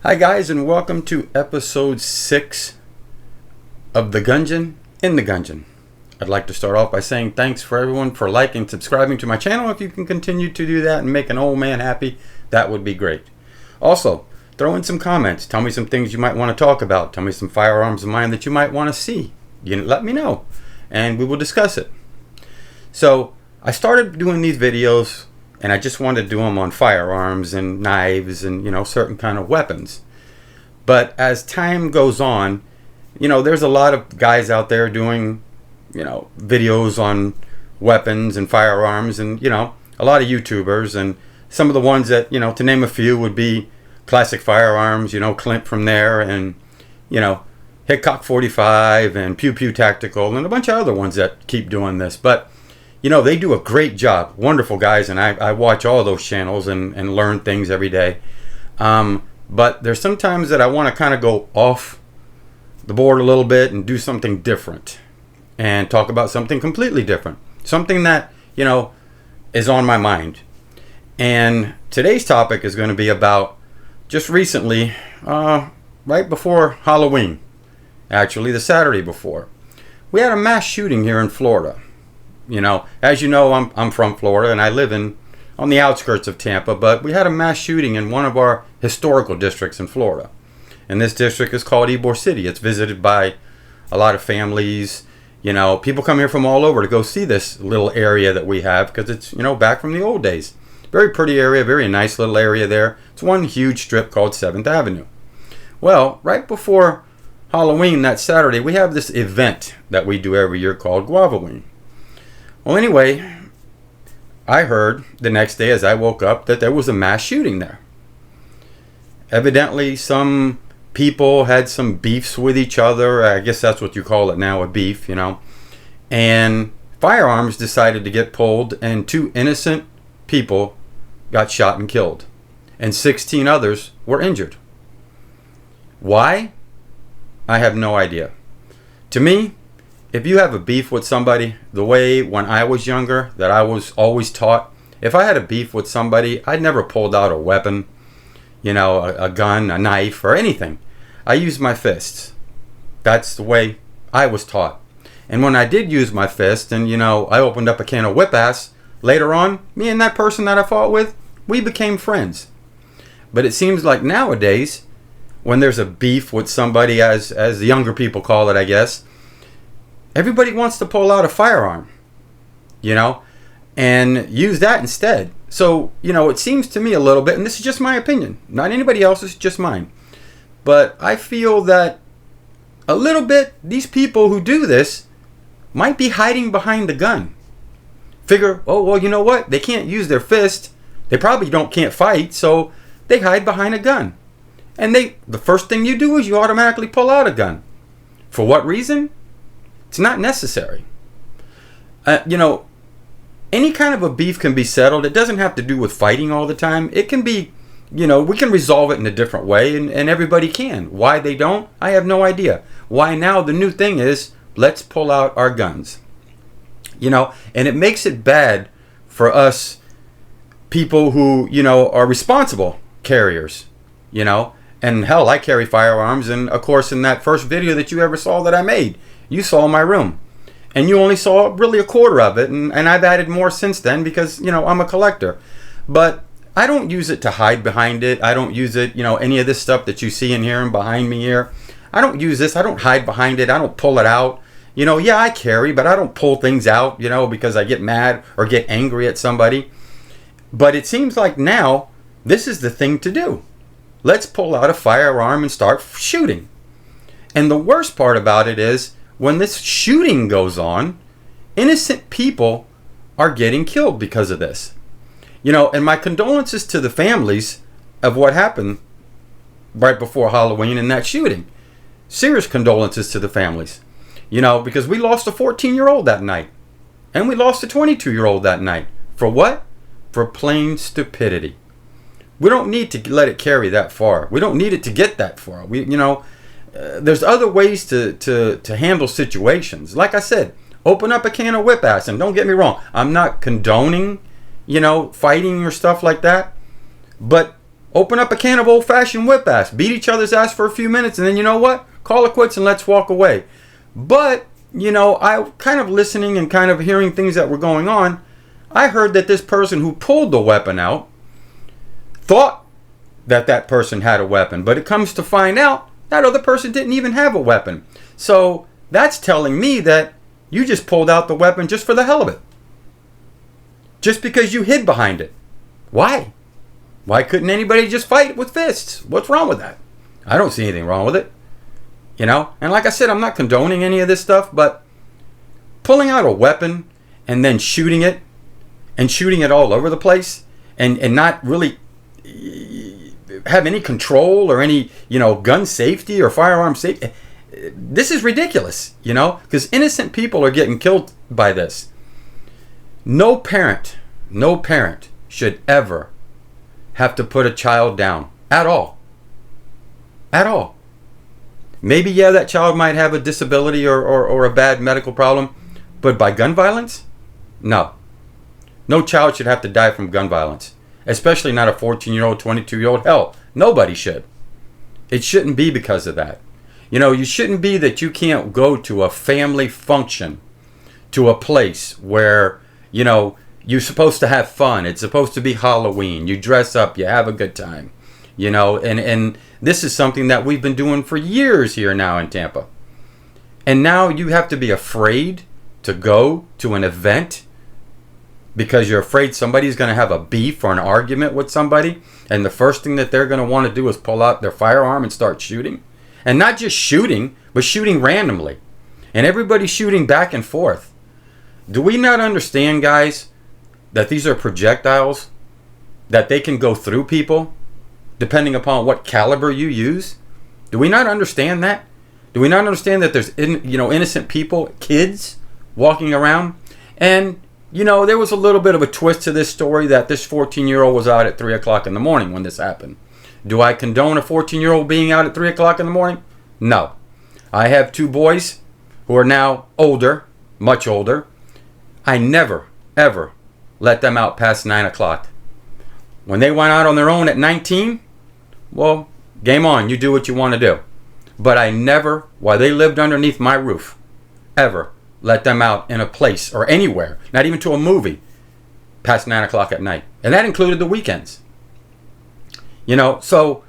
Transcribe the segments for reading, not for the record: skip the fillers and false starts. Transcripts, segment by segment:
Hi guys, and welcome to episode 6 of The Gungeon in the Gungeon. I'd like to start off by saying thanks for everyone for liking and subscribing to my channel. If you can continue to do that and make an old man happy, that would be great. Also, throw in some comments. Tell me some things you might want to talk about. Tell me some firearms of mine that you might want to see. Let me know, and we will discuss it. So, I started doing these videos and I just wanted to do them on firearms and knives and, certain kind of weapons. But as time goes on, there's a lot of guys out there doing, videos on weapons and firearms and, a lot of YouTubers. And some of the ones that, to name a few would be Classic Firearms, Clint from there, and, Hickok 45 and Pew Pew Tactical and a bunch of other ones that keep doing this. But they do a great job. Wonderful guys, and I watch all those channels and learn things every day. But there's sometimes that I want to kind of go off the board a little bit and do something different and talk about something completely different. Something that, is on my mind. And today's topic is going to be about just recently, right before Halloween, actually the Saturday before, we had a mass shooting here in Florida. As you know, I'm from Florida and I live on the outskirts of Tampa, but we had a mass shooting in one of our historical districts in Florida. And this district is called Ybor City. It's visited by a lot of families. People come here from all over to go see this little area that we have because it's, back from the old days. Very pretty area, very nice little area there. It's one huge strip called 7th Avenue. Well, right before Halloween that Saturday, we have this event that we do every year called Guavaween. Well, anyway, I heard the next day as I woke up that there was a mass shooting there. Evidently, some people had some beefs with each other. I guess that's what you call it now, a beef, And firearms decided to get pulled, and 2 innocent people got shot and killed. And 16 others were injured. Why? I have no idea. To me, if you have a beef with somebody, the way when I was younger that I was always taught, if I had a beef with somebody, I'd never pulled out a weapon, a gun, a knife, or anything. I used my fists. That's the way I was taught. And when I did use my fist and, I opened up a can of whip ass, later on, me and that person that I fought with, we became friends. But it seems like nowadays, when there's a beef with somebody, as the younger people call it, I guess, everybody wants to pull out a firearm, and use that instead. So, it seems to me a little bit, and this is just my opinion, not anybody else's, just mine. But I feel that a little bit, these people who do this might be hiding behind the gun. Figure, oh, well, you know what? They can't use their fist. They probably can't fight, so they hide behind a gun. And the first thing you do is you automatically pull out a gun. For what reason? It's not necessary. Any kind of a beef can be settled. It doesn't have to do with fighting all the time. It can be, we can resolve it in a different way, and everybody can. Why they don't, I have no idea. Why now the new thing is, let's pull out our guns. And it makes it bad for us people who, are responsible carriers, And hell, I carry firearms, and of course in that first video that you ever saw that I made, you saw my room. And you only saw really a quarter of it, and I've added more since then because, I'm a collector. But I don't use it to hide behind it. I don't use it, any of this stuff that you see in here and behind me here. I don't use this. I don't hide behind it. I don't pull it out. Yeah, I carry, but I don't pull things out, because I get mad or get angry at somebody. But it seems like now, this is the thing to do. Let's pull out a firearm and start shooting. And the worst part about it is, when this shooting goes on, innocent people are getting killed because of this. And my condolences to the families of what happened right before Halloween in that shooting. Serious condolences to the families. Because we lost a 14-year-old that night. And we lost a 22-year-old that night. For what? For plain stupidity. We don't need to let it carry that far. We don't need it to get that far. There's other ways to handle situations. Like I said, open up a can of whip ass. And don't get me wrong, I'm not condoning, fighting or stuff like that. But Open up a can of old-fashioned whip ass. Beat each other's ass for a few minutes, and then you know what? Call it quits and let's walk away. But, I kind of listening and kind of hearing things that were going on, I heard that this person who pulled the weapon out thought that person had a weapon. But it comes to find out that other person didn't even have a weapon. So that's telling me that you just pulled out the weapon just for the hell of it. Just because you hid behind it. Why? Why couldn't anybody just fight with fists? What's wrong with that? I don't see anything wrong with it. And like I said, I'm not condoning any of this stuff, but pulling out a weapon and then shooting it and shooting it all over the place and not really have any control or any, gun safety or firearm safety. This is ridiculous, because innocent people are getting killed by this. No parent should ever have to put a child down at all. At all. Maybe, that child might have a disability or a bad medical problem, but by gun violence? No. No child should have to die from gun violence, especially not a 14-year-old, 22-year-old. Hell, nobody should. It shouldn't be because of that. You shouldn't be that you can't go to a family function, to a place where, you're supposed to have fun. It's supposed to be Halloween. You dress up. You have a good time. And this is something that we've been doing for years here now in Tampa. And now you have to be afraid to go to an event because you're afraid somebody's going to have a beef or an argument with somebody. And the first thing that they're going to want to do is pull out their firearm and start shooting. And not just shooting, but shooting randomly. And everybody shooting back and forth. Do we not understand, guys, that these are projectiles, that they can go through people depending upon what caliber you use? Do we not understand that? Do we not understand that there's innocent people, kids, walking around? And, there was a little bit of a twist to this story that this 14-year-old was out at 3 o'clock in the morning when this happened. Do I condone a 14-year-old being out at 3 o'clock in the morning? No. I have 2 boys who are now older, much older. I never, ever let them out past 9 o'clock. When they went out on their own at 19, well, game on. You do what you want to do. But I never, while they lived underneath my roof, ever let them out in a place or anywhere, not even to a movie, past 9 o'clock at night. And that included the weekends. So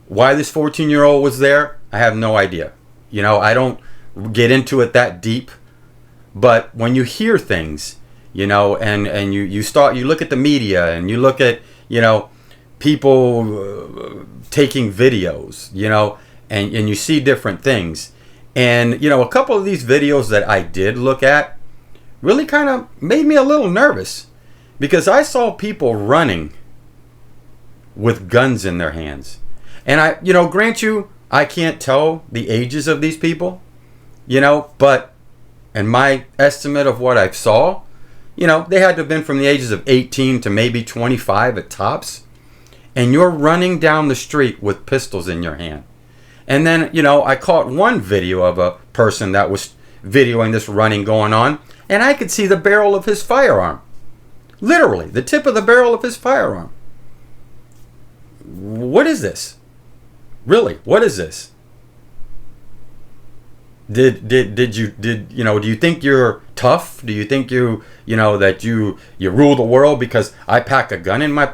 why this 14-year-old was there, I have no idea. I don't get into it that deep. But when you hear things, and you look at the media and you look at, people taking videos, and you see different things. And, a couple of these videos that I did look at really kind of made me a little nervous because I saw people running with guns in their hands. And grant you, I can't tell the ages of these people, but in my estimate of what I saw, they had to have been from the ages of 18 to maybe 25 at tops. And you're running down the street with pistols in your hand. And then, I caught one video of a person that was videoing this running going on, and I could see the barrel of his firearm. Literally, the tip of the barrel of his firearm. What is this? Really, what is this? Do you think you're tough? Do you think that you rule the world because I pack a gun in my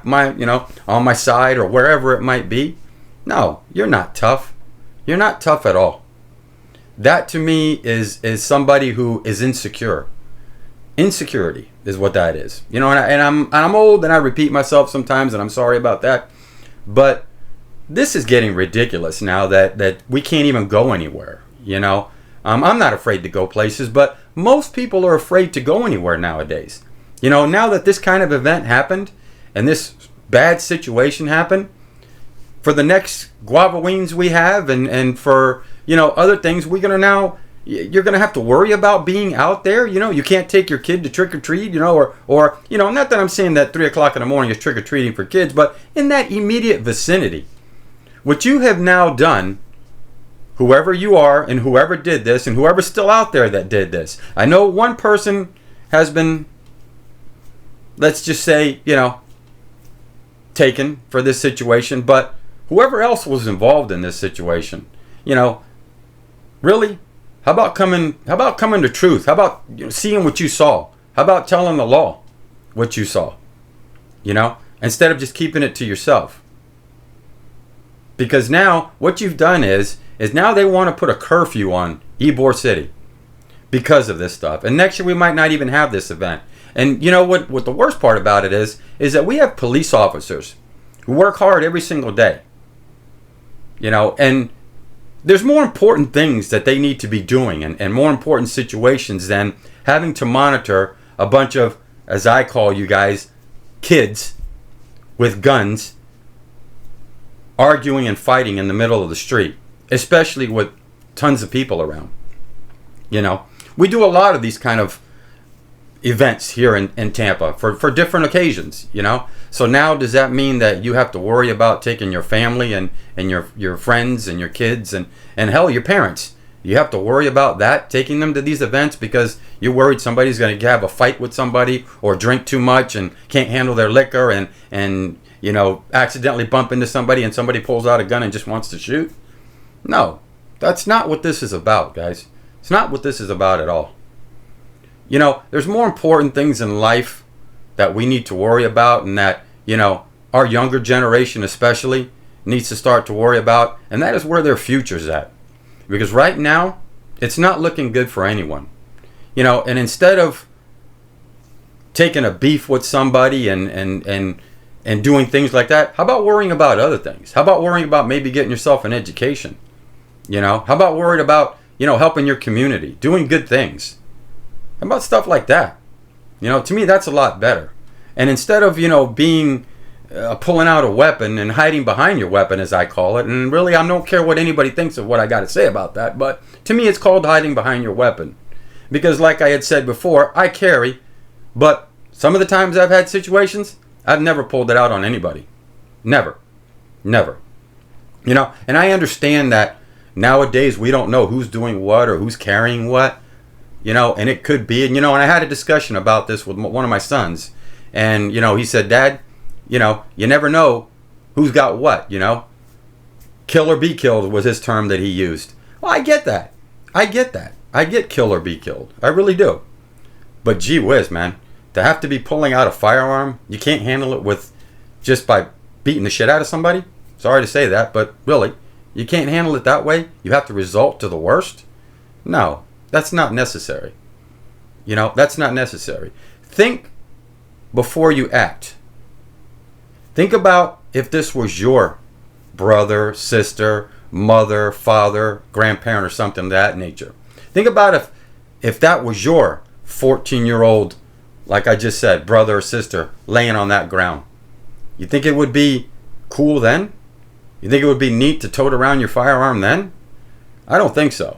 on my side or wherever it might be? No, you're not tough. You're not tough at all. That to me is somebody who is insecure. Insecurity is what that is. And I'm old and I repeat myself sometimes and I'm sorry about that. But this is getting ridiculous now that we can't even go anywhere, I'm not afraid to go places, but most people are afraid to go anywhere nowadays. Now that this kind of event happened and this bad situation happened, for the next guavaweens we have and for, other things, you're going to have to worry about being out there. You can't take your kid to trick or treat, or not that I'm saying that 3 o'clock in the morning is trick or treating for kids, but in that immediate vicinity. What you have now done, whoever you are and whoever did this and whoever's still out there that did this. I know one person has been, let's just say, taken for this situation, but whoever else was involved in this situation, really, how about coming to truth? How about seeing what you saw? How about telling the law what you saw? Instead of just keeping it to yourself. Because now what you've done is now they want to put a curfew on Ybor City because of this stuff. And next year we might not even have this event. And you know what the worst part about it is that we have police officers who work hard every single day. And there's more important things that they need to be doing and more important situations than having to monitor a bunch of, as I call you guys, kids with guns arguing and fighting in the middle of the street, especially with tons of people around. We do a lot of these kind of events here in Tampa for different occasions, So now does that mean that you have to worry about taking your family and your friends and your kids and hell, your parents? You have to worry about that, taking them to these events because you're worried somebody's going to have a fight with somebody or drink too much and can't handle their liquor and accidentally bump into somebody and somebody pulls out a gun and just wants to shoot? No, that's not what this is about, guys. It's not what this is about at all. There's more important things in life that we need to worry about and that, our younger generation especially needs to start to worry about, and that is where their future's at. Because right now, it's not looking good for anyone. And instead of taking a beef with somebody and doing things like that, how about worrying about other things? How about worrying about maybe getting yourself an education? How about worried about, helping your community, doing good things? How about stuff like that? To me, that's a lot better. And instead of, being pulling out a weapon and hiding behind your weapon, as I call it, and really I don't care what anybody thinks of what I got to say about that, but to me it's called hiding behind your weapon. Because like I had said before, I carry, but some of the times I've had situations, I've never pulled it out on anybody. Never. And I understand that nowadays we don't know who's doing what or who's carrying what. And it could be, and I had a discussion about this with one of my sons, and he said, Dad, you never know who's got what. Kill or be killed was his term that he used. Well, I get that. I get kill or be killed. I really do. But gee whiz, man, to have to be pulling out a firearm, you can't handle it with just by beating the shit out of somebody. Sorry to say that, but really, you can't handle it that way. You have to resort to the worst. No. That's not necessary. That's not necessary. Think before you act. Think about if this was your brother, sister, mother, father, grandparent, or something of that nature. Think about if that was your 14-year-old, like I just said, brother or sister, laying on that ground. You think it would be cool then? You think it would be neat to tote around your firearm then? I don't think so.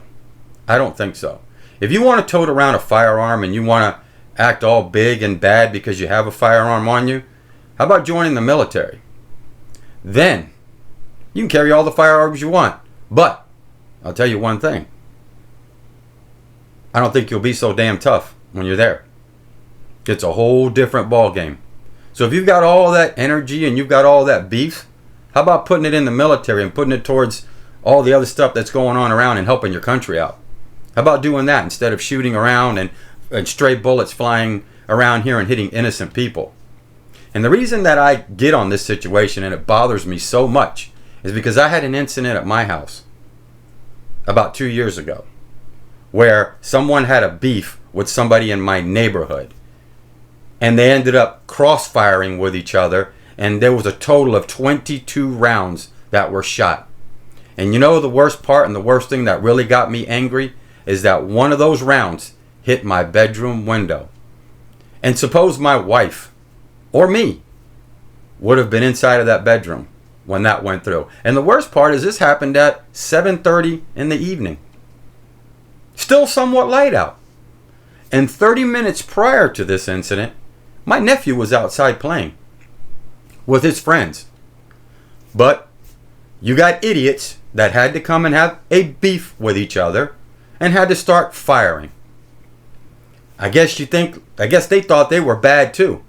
If you want to tote around a firearm and you want to act all big and bad because you have a firearm on you, how about joining the military? Then you can carry all the firearms you want. But I'll tell you one thing. I don't think you'll be so damn tough when you're there. It's a whole different ball game. So if you've got all that energy and you've got all that beef, how about putting it in the military and putting it towards all the other stuff that's going on around and helping your country out? How about doing that instead of shooting around and stray bullets flying around here and hitting innocent people? And the reason that I get on this situation and it bothers me so much is because I had an incident at my house about 2 years ago where someone had a beef with somebody in my neighborhood. And they ended up cross-firing with each other, and there was a total of 22 rounds that were shot. And the worst part and the worst thing that really got me angry is that one of those rounds hit my bedroom window. And suppose my wife or me would have been inside of that bedroom when that went through. And the worst part is this happened at 7:30 in the evening. Still somewhat light out. And 30 minutes prior to this incident, my nephew was outside playing with his friends. But you got idiots that had to come and have a beef with each other and had to start firing. I guess they thought they were bad too.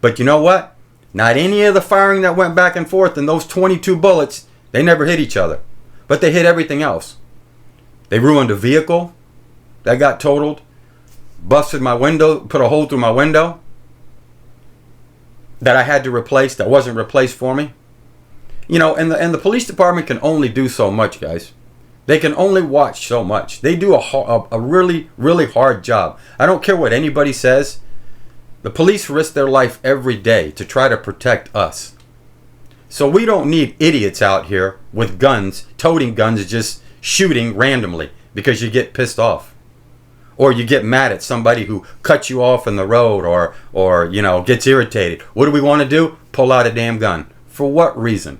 But you know what? Not any of the firing that went back and forth, and those 22 bullets, they never hit each other. But they hit everything else. They ruined a vehicle that got totaled, busted my window, put a hole through my window that I had to replace, that wasn't replaced for me. You know, and the police department can only do so much, guys. They can only watch so much. They do a really, really hard job. I don't care what anybody says. The police risk their life every day to try to protect us. So we don't need idiots out here with guns, toting guns, just shooting randomly because you get pissed off. Or you get mad at somebody who cuts you off in the road or you know, gets irritated. What do we want to do? Pull out a damn gun. For what reason?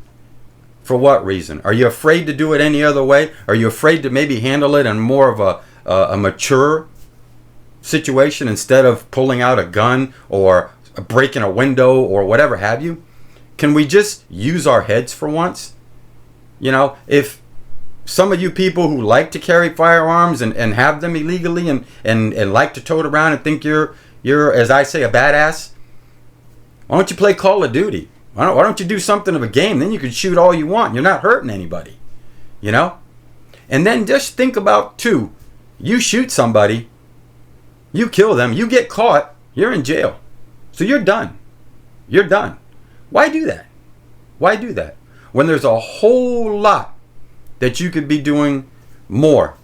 For what reason? Are you afraid to do it any other way? Are you afraid to maybe handle it in more of a mature situation instead of pulling out a gun or breaking a window or whatever have you? Can we just use our heads for once? You know, if some of you people who like to carry firearms and have them illegally and like to tote around and think you're, as I say, a badass, why don't you play Call of Duty? Why don't you do something of a game? Then you can shoot all you want. You're not hurting anybody, you know? And then just think about, too, you shoot somebody, you kill them, you get caught, you're in jail. So you're done. You're done. Why do that? Why do that? When there's a whole lot that you could be doing more.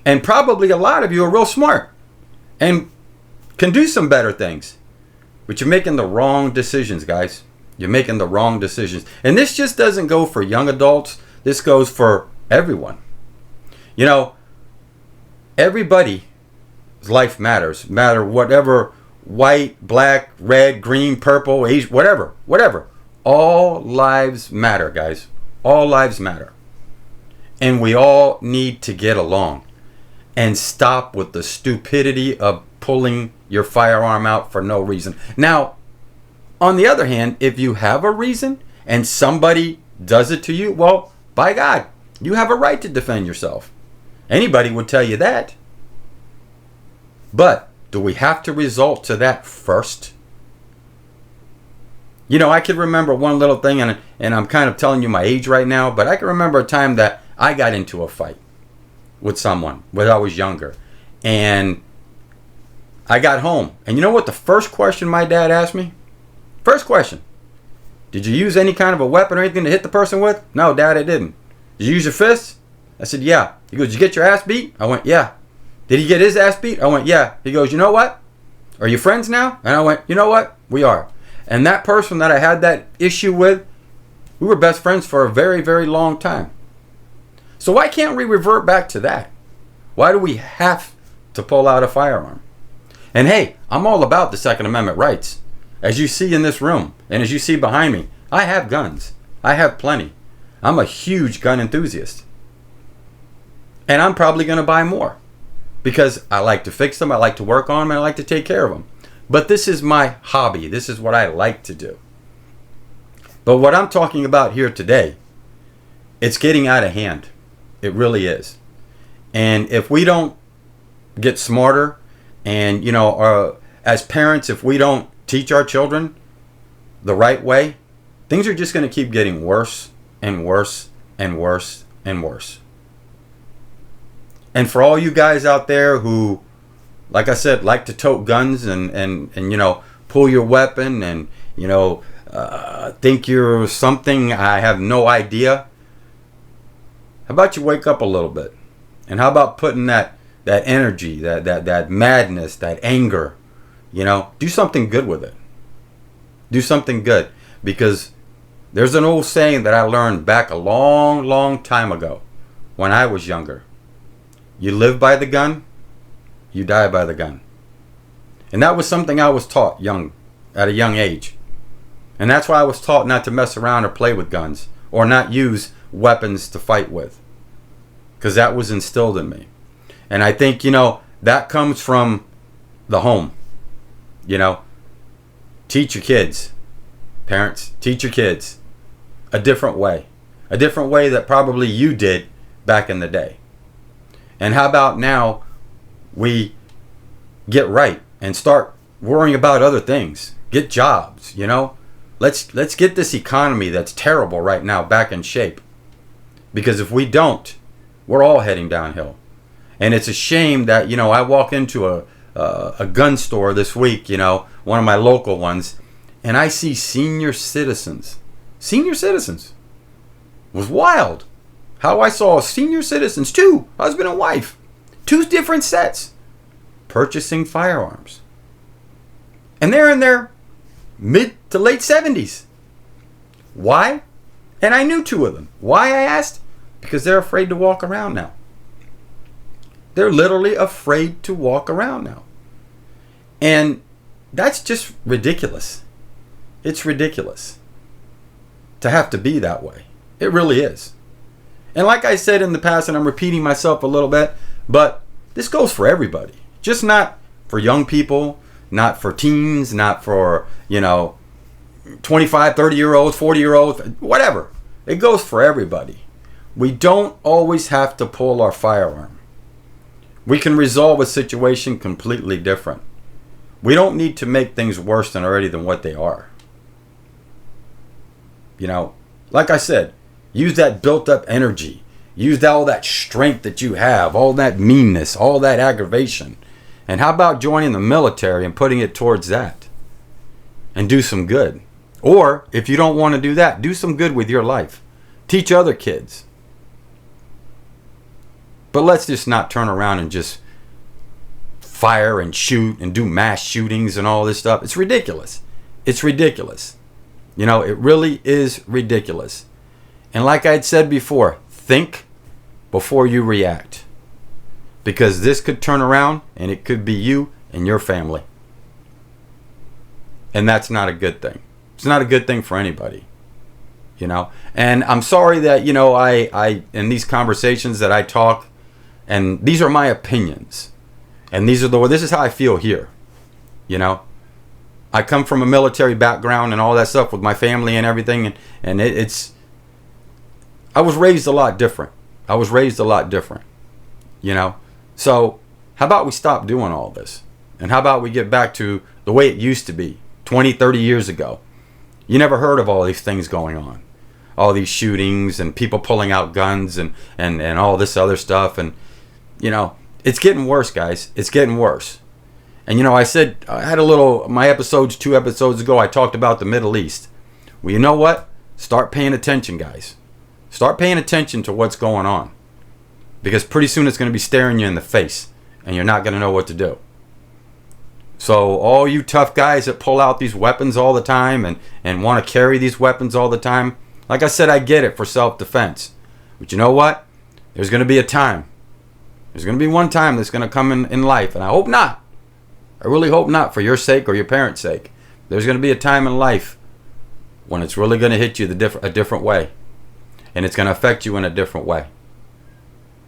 And probably a lot of you are real smart and can do some better things. But you're making the wrong decisions, guys. You're making the wrong decisions. And this just doesn't go for young adults. This goes for everyone. You know, everybody's life matters. Matter whatever, white, black, red, green, purple, Asian, whatever. All lives matter, guys. All lives matter. And we all need to get along and stop with the stupidity of pulling your firearm out for no reason. Now, on the other hand, if you have a reason and somebody does it to you, well, by God, you have a right to defend yourself. Anybody would tell you that. But do we have to resort to that first? You know, I can remember one little thing, and I'm kind of telling you my age right now, but I can remember a time that I got into a fight with someone when I was younger. And I got home. And you know what the first question my dad asked me? First question. Did you use any kind of a weapon or anything to hit the person with? No, Dad, I didn't. Did you use your fists? I said, yeah. He goes, did you get your ass beat? I went, yeah. Did he get his ass beat? I went, yeah. He goes, you know what? Are you friends now? And I went, you know what? We are. And that person that I had that issue with, we were best friends for a very, very long time. So why can't we revert back to that? Why do we have to pull out a firearm? And hey, I'm all about the Second Amendment rights. As you see in this room, and as you see behind me, I have guns. I have plenty. I'm a huge gun enthusiast. And I'm probably going to buy more. Because I like to fix them, I like to work on them, and I like to take care of them. But this is my hobby. This is what I like to do. But what I'm talking about here today, it's getting out of hand. It really is. And if we don't get smarter, and, you know, as parents, if we don't teach our children the right way, things are just going to keep getting worse and worse and worse and worse. And for all you guys out there who, like I said, like to tote guns and you know, pull your weapon and, you know, think you're something, I have no idea. How about you wake up a little bit? And how about putting that energy, that madness, that anger, you know, do something good with it. Do something good. Because there's an old saying that I learned back a long, long time ago when I was younger. You live by the gun, you die by the gun. And that was something I was taught at a young age. And that's why I was taught not to mess around or play with guns or not use weapons to fight with. Because that was instilled in me. And I think, you know, that comes from the home. You know, teach your kids. Parents, teach your kids a different way. A different way that probably you did back in the day. And how about now we get right and start worrying about other things. Get jobs, you know. let's get this economy that's terrible right now back in shape. Because if we don't, we're all heading downhill. And it's a shame that, I walk into a gun store this week, one of my local ones, and I see senior citizens. Senior citizens. It was wild. How I saw senior citizens, two, husband and wife, two different sets, purchasing firearms. And they're in their mid to late 70s. Why? And I knew two of them. Why, I asked? Because they're afraid to walk around now. They're literally afraid to walk around now. And that's just ridiculous. It's ridiculous to have to be that way. It really is. And like I said in the past, and I'm repeating myself a little bit, but this goes for everybody. Just not for young people, not for teens, not for, 25, 30-year-olds, 40-year-olds, whatever. It goes for everybody. We don't always have to pull our firearm. We can resolve a situation completely different. We don't need to make things worse than what they are. Like I said, use that built up energy. Use all that strength that you have, all that meanness, all that aggravation. And how about joining the military and putting it towards that? And do some good. Or if you don't want to do that, do some good with your life. Teach other kids. But let's just not turn around and just fire and shoot and do mass shootings and all this stuff. It's ridiculous. It's ridiculous. It really is ridiculous. And like I had said before, think before you react. Because this could turn around and it could be you and your family. And that's not a good thing. It's not a good thing for anybody. And I'm sorry that, I in these conversations that I talk, and these are my opinions. And this is how I feel here. I come from a military background and all that stuff with my family and everything. And I was raised a lot different. So how about we stop doing all this? And how about we get back to the way it used to be 20, 30 years ago? You never heard of all these things going on. All these shootings and people pulling out guns and all this other stuff. And, it's getting worse, guys. It's getting worse. And, I said, I had my episodes 2 episodes ago, I talked about the Middle East. Well, you know what? Start paying attention, guys. Start paying attention to what's going on. Because pretty soon it's going to be staring you in the face. And you're not going to know what to do. So all you tough guys that pull out these weapons all the time and want to carry these weapons all the time, like I said, I get it for self-defense. But you know what? There's going to be a time. There's going to be one time that's going to come in life. And I hope not. I really hope not, for your sake or your parents' sake. There's going to be a time in life when it's really going to hit you a different way. And it's going to affect you in a different way.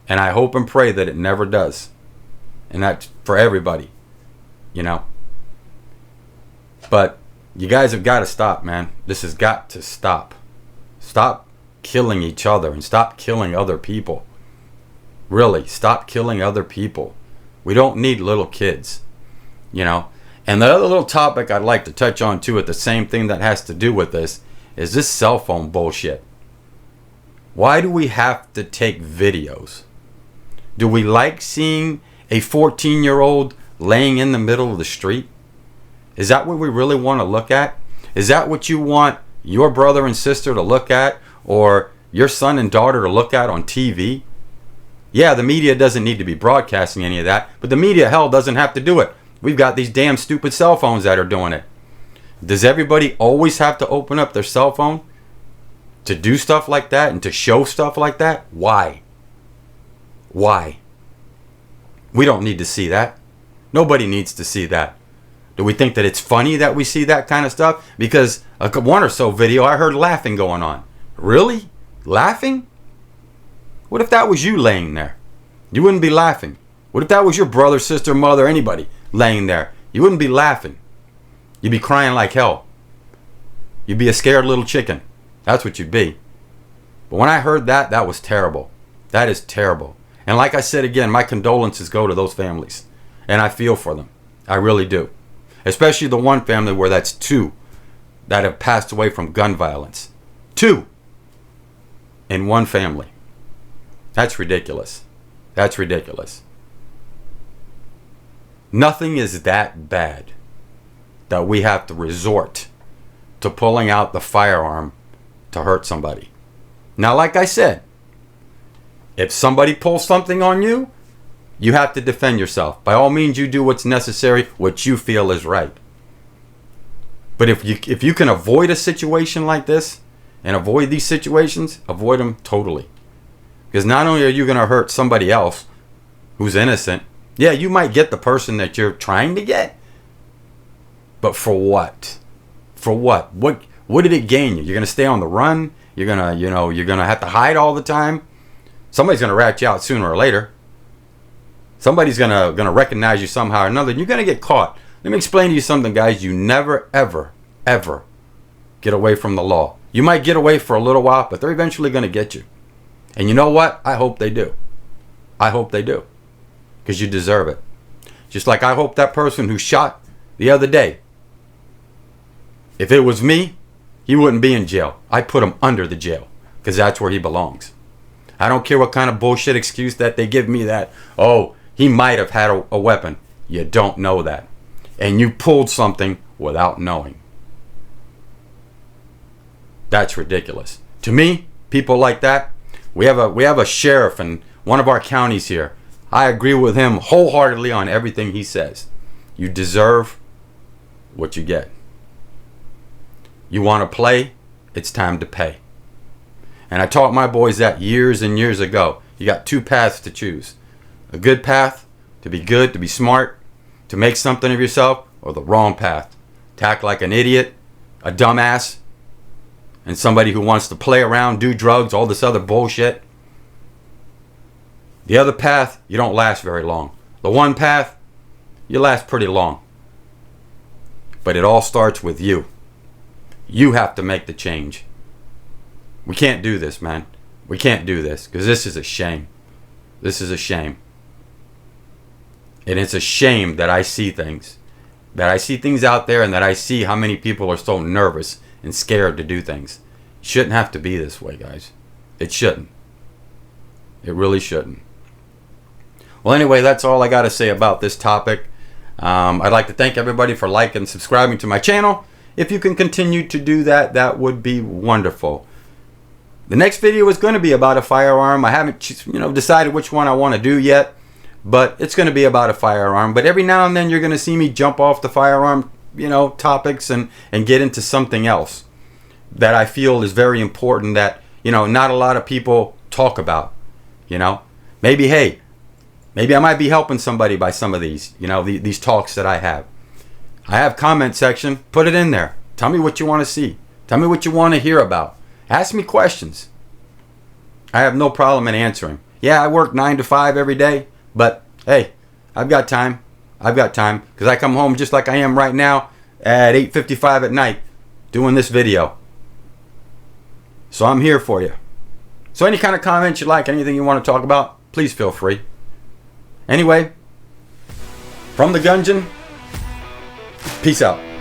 And I hope and pray that it never does. And that's for everybody. But you guys have got to stop, man. This has got to stop. Stop killing each other and stop killing other people. Really, stop killing other people. We don't need little kids. And the other little topic I'd like to touch on too, at the same thing that has to do with this, is this cell phone bullshit. Why do we have to take videos? Do we like seeing a 14-year-old laying in the middle of the street? Is that what we really want to look at? Is that what you want your brother and sister to look at, or your son and daughter to look at on TV? Yeah, the media doesn't need to be broadcasting any of that, but the media, hell, doesn't have to do it. We've got these damn stupid cell phones that are doing it. Does everybody always have to open up their cell phone to do stuff like that and to show stuff like that? Why? Why? We don't need to see that. Nobody needs to see that. Do we think that it's funny that we see that kind of stuff? Because one or so video, I heard laughing going on. Really? Laughing? What if that was you laying there? You wouldn't be laughing. What if that was your brother, sister, mother, anybody laying there? You wouldn't be laughing. You'd be crying like hell. You'd be a scared little chicken. That's what you'd be. But when I heard that, that was terrible. That is terrible. And like I said again, my condolences go to those families. And I feel for them. I really do. Especially the one family where that's two that have passed away from gun violence. 2 in one family. That's ridiculous. That's ridiculous. Nothing is that bad that we have to resort to pulling out the firearm to hurt somebody. Now, like I said, if somebody pulls something on you, you have to defend yourself. By all means, you do what's necessary, what you feel is right. But if you can avoid a situation like this and avoid these situations, avoid them totally. Because not only are you going to hurt somebody else who's innocent, yeah, you might get the person that you're trying to get. But for what? For what? What did it gain you? You're going to stay on the run? You're going to, you're going to have to hide all the time? Somebody's going to rat you out sooner or later. Somebody's going to recognize you somehow or another, and you're going to get caught. Let me explain to you something, guys. You never, ever, ever get away from the law. You might get away for a little while, but they're eventually going to get you. And you know what? I hope they do. I hope they do. Because you deserve it. Just like I hope that person who shot the other day, if it was me, he wouldn't be in jail. I put him under the jail because that's where he belongs. I don't care what kind of bullshit excuse that they give me that, oh, he might have had a weapon. You don't know that. And you pulled something without knowing. That's ridiculous. To me, people like that, we have a sheriff in one of our counties here. I agree with him wholeheartedly on everything he says. You deserve what you get. You want to play? It's time to pay. And I taught my boys that years and years ago. You got 2 paths to choose. A good path, to be good, to be smart, to make something of yourself, or the wrong path, to act like an idiot, a dumbass, and somebody who wants to play around, do drugs, all this other bullshit. The other path, you don't last very long. The one path, you last pretty long. But it all starts with you. You have to make the change. We can't do this, man. We can't do this because this is a shame. This is a shame. And it's a shame that I see things. That I see things out there and that I see how many people are so nervous and scared to do things. It shouldn't have to be this way, guys. It shouldn't. It really shouldn't. Well, anyway, that's all I got to say about this topic. I'd like to thank everybody for liking and subscribing to my channel. If you can continue to do that, that would be wonderful. The next video is going to be about a firearm. I haven't decided which one I want to do yet, but it's going to be about a firearm. But every now and then you're going to see me jump off the firearm topics and get into something else that I feel is very important that not a lot of people talk about. Maybe I might be helping somebody by some of these these talks that I have. I have comment section. Put it in there. Tell me what you want to see. Tell me what you want to hear about. Ask me questions. I have no problem in answering. Yeah, I work 9 to 5 every day, but hey, I've got time. I've got time because I come home just like I am right now at 8:55 at night doing this video. So I'm here for you. So any kind of comments you like, anything you want to talk about, please feel free. Anyway, from the Gungeon, peace out.